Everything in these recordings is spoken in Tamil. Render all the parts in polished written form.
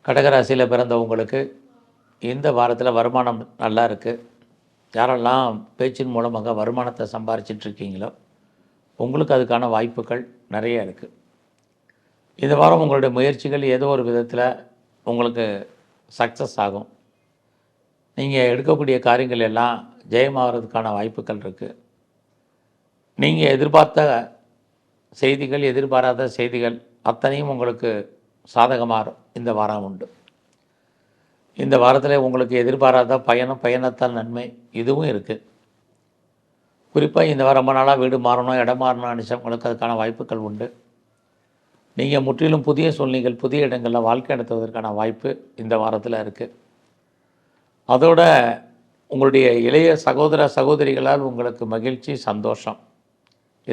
கடகராசியில் பிறந்தவங்களுக்கு இந்த வாரத்தில் வருமானம் நல்லா இருக்குது. யாரெல்லாம் பேச்சின் மூலமாக வருமானத்தை சம்பாரிச்சிட்ருக்கீங்களோ உங்களுக்கு அதுக்கான வாய்ப்புகள் நிறைய இருக்குது. இந்த வாரம் உங்களுடைய முயற்சிகள் ஏதோ ஒரு விதத்தில் உங்களுக்கு சக்ஸஸ் ஆகும். நீங்கள் எடுக்கக்கூடிய காரியங்கள் எல்லாம் ஜெயமாகிறதுக்கான வாய்ப்புகள் இருக்குது. நீங்கள் எதிர்பார்த்த செய்திகள், எதிர்பாராத செய்திகள் அத்தனையும் உங்களுக்கு சாதகமாக இந்த வாரம் உண்டு. இந்த வாரத்தில் உங்களுக்கு எதிர்பாராத பயணத்தால் நன்மை இதுவும் இருக்குது. குறிப்பாக இந்த வாரம் ரொம்ப நாளாக வீடு மாறணும், இடம் மாறணும் நினச்சவங்களுக்கு அதுக்கான வாய்ப்புகள் உண்டு. நீங்கள் முற்றிலும் புதிய சூழ்நிலைகள், புதிய இடங்களில் வாழ்க்கை நடத்துவதற்கான வாய்ப்பு இந்த வாரத்தில் இருக்குது. அதோட உங்களுடைய இளைய சகோதர சகோதரிகளால் உங்களுக்கு மகிழ்ச்சி, சந்தோஷம்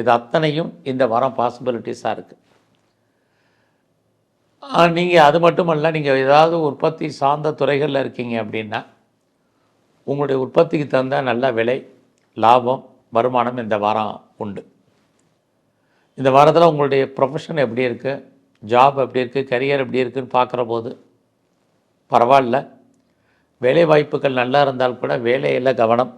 இது அத்தனையும் இந்த வாரம் பாசிபிலிட்டிஸாக இருக்குது. நீங்கள் அது மட்டுமல்ல, நீங்கள் ஏதாவது உற்பத்தி சார்ந்த துறைகளில் இருக்கீங்க அப்படின்னா உங்களுடைய உற்பத்திக்கு தகுந்த நல்ல விலை, லாபம், வருமானம் இந்த வாரம் உண்டு. இந்த வாரத்தில் உங்களுடைய ப்ரொஃபஷன் எப்படி இருக்குது, ஜாப் எப்படி இருக்குது, கரியர் எப்படி இருக்குதுன்னு பார்க்குற போது பரவாயில்ல. வேலை வாய்ப்புகள் நல்லா இருந்தால் கூட வேலையில் கவனம்,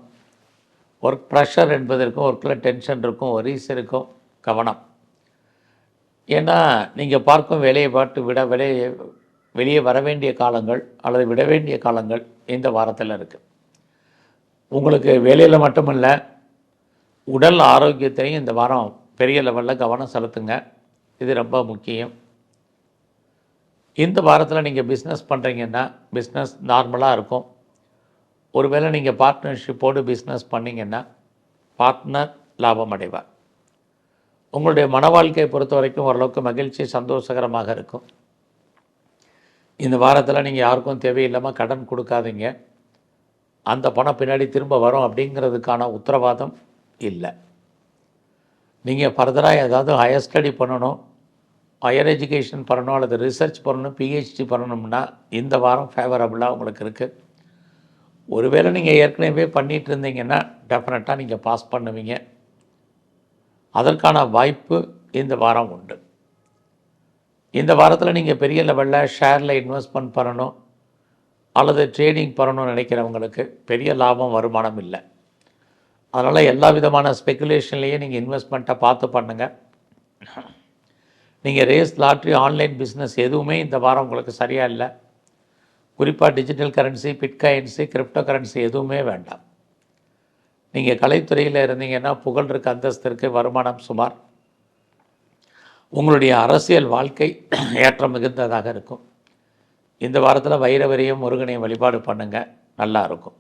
ஒர்க் ப்ரெஷர் என்பது இருக்கும், ஒர்க்கில் டென்ஷன் இருக்கும், ஒரீஸ் இருக்கும், கவனம். ஏன்னா நீங்கள் பார்க்கும் வேலையை பார்த்து வெளியே வர வேண்டிய காலங்கள் அல்லது விட வேண்டிய காலங்கள் இந்த வாரத்தில் இருக்குது. உங்களுக்கு வேலையில் மட்டுமல்ல, உடல் ஆரோக்கியத்தையும் இந்த வாரம் பெரிய லெவலில் கவனம் செலுத்துங்க. இது ரொம்ப முக்கியம். இந்த வாரத்தில் நீங்கள் பிஸ்னஸ் பண்ணுறீங்கன்னா பிஸ்னஸ் நார்மலாக இருக்கும். ஒருவேளை நீங்கள் பார்ட்னர்ஷிப்போடு பிஸ்னஸ் பண்ணிங்கன்னா பார்ட்னர் லாபம் அடைவார். உங்களுடைய மன வாழ்க்கையை பொறுத்த வரைக்கும் ஓரளவுக்கு மகிழ்ச்சி, சந்தோஷகரமாக இருக்கும். இந்த வாரத்தில் நீங்கள் யாருக்கும் தேவையில்லாமல் கடன் கொடுக்காதீங்க. அந்த பணம் பின்னாடி திரும்ப வரும் அப்படிங்கிறதுக்கான உத்தரவாதம் இல்லை. நீங்கள் ஃபர்தராக ஏதாவது ஹையர் ஸ்டடி பண்ணணும், ஹையர் எஜுகேஷன் பண்ணணும், அல்லது ரிசர்ச் பண்ணணும், பிஹெச்டி பண்ணணும்னா இந்த வாரம் ஃபேவரபுளாக உங்களுக்கு இருக்குது. ஒருவேளை நீங்கள் ஏற்கனவே பண்ணிகிட்டு இருந்தீங்கன்னா டெஃபினட்டாக நீங்கள் பாஸ் பண்ணுவீங்க. அதற்கான வாய்ப்பு இந்த வாரம் உண்டு. இந்த வாரத்தில் நீங்கள் பெரிய லெவலில் ஷேரில் இன்வெஸ்ட்மெண்ட் பண்ணணும் அல்லது ட்ரேடிங் பண்ணணும்னு நினைக்கிறவங்களுக்கு பெரிய லாபம், வருமானம் இல்லை. அதனால் எல்லா விதமான ஸ்பெக்குலேஷன்லேயே நீங்கள் இன்வெஸ்ட்மெண்ட்டை பார்த்து பண்ணுங்கள். நீங்கள் ரேஸ், லாட்ரி, ஆன்லைன் பிஸ்னஸ் எதுவுமே இந்த வாரம் உங்களுக்கு சரியாக இல்லை. குறிப்பாக digital currency, bitcoins, crypto currency எதுவுமே வேண்டாம். நீங்கள் கலைத்துறையில் இருந்தீங்கன்னா புகழ் இருக்குது, அந்தஸ்து இருக்குது, வருமானம் சுமார். உங்களுடைய அரசியல் வாழ்க்கை ஏற்றம் மிகுந்ததாக இருக்கும். இந்த வாரத்தில் வைரவரையும் முருகனையும் வழிபாடு பண்ணுங்கள், நல்லா இருக்கும்.